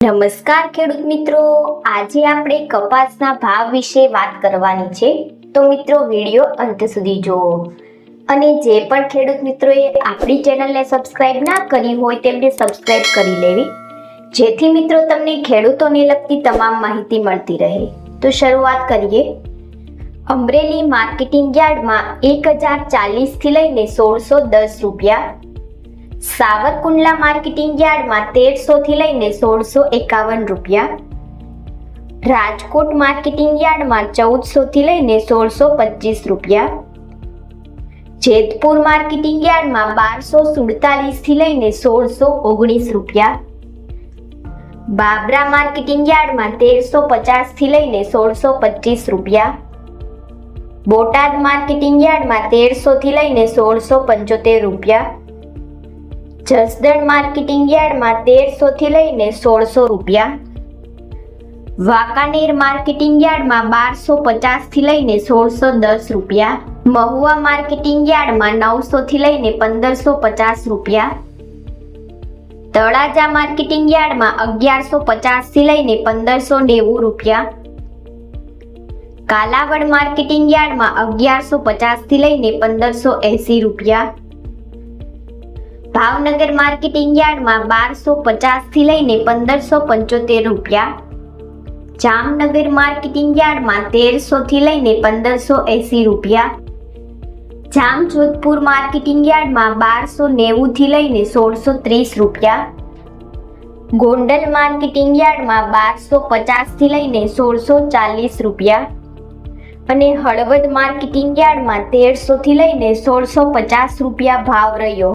નમસ્કાર ખેડૂત મિત્રો, આજે આપણે કપાસના ભાવ વિશે વાત કરવાની છે. તો મિત્રો વિડીયો અંત સુધી જુઓ. અને જે પણ ખેડૂત મિત્રોએ આપણી ચેનલને સબસ્ક્રાઇબ ના કરી હોય તેમને સબસ્ક્રાઇબ કરી લેવી, જેથી મિત્રો તમને ખેડૂતોને લગતી તમામ માહિતી મળતી રહે. તો શરૂઆત કરીએ. અમરેલી માર્કેટિંગ યાર્ડમાં 1040 થી લઈને 1610 રૂપિયા, સાવરકુંડલા માર્કેટિંગ યાર્ડમાં 1300 થી લઈને 1651 રૂપિયા, રાજકોટ માર્કેટિંગ યાર્ડમાં 1400 થી લઈને 1625 રૂપિયા, જેતપુર માર્કેટિંગ યાર્ડમાં 1247 થી લઈને 1619 રૂપિયા, બાબરા માર્કેટિંગ યાર્ડમાં 1350 થી લઈને 1625 રૂપિયા, બોટાદ માર્કેટિંગ યાર્ડમાં 1300 થી લઈને 1675 રૂપિયા, જસદણ માર્કેટિંગ યાર્ડમાં 1300 થી લઈને 1600 રૂપિયા, વાંકાનેર માર્કેટિંગ યાર્ડમાં 1250 થી લઈને 1610 રૂપિયા, મહુવા માર્કેટિંગ યાર્ડમાં 900 થી લઈને 1550 રૂપિયા, તળાજા માર્કેટિંગ યાર્ડમાં 1150 થી લઈને 1590 રૂપિયા, કાલાવડ માર્કેટિંગ યાર્ડમાં 1150 થી લઈને 1580 રૂપિયા, ભાવનગર માર્કેટિંગ યાર્ડમાં 1250 થી લઈને 1575 રૂપિયા, જામનગર માર્કેટિંગ યાર્ડમાં 1300 થી લઈને 1580 રૂપિયા, જામજોધપુર માર્કેટિંગ યાર્ડમાં 1290 થી લઈને 1630 રૂપિયા, ગોંડલ માર્કેટિંગ યાર્ડમાં 1250 થી લઈને 1640 રૂપિયા અને હળવદ માર્કેટિંગ યાર્ડમાં 1300 થી લઈને 1650 રૂપિયા ભાવ રહ્યો.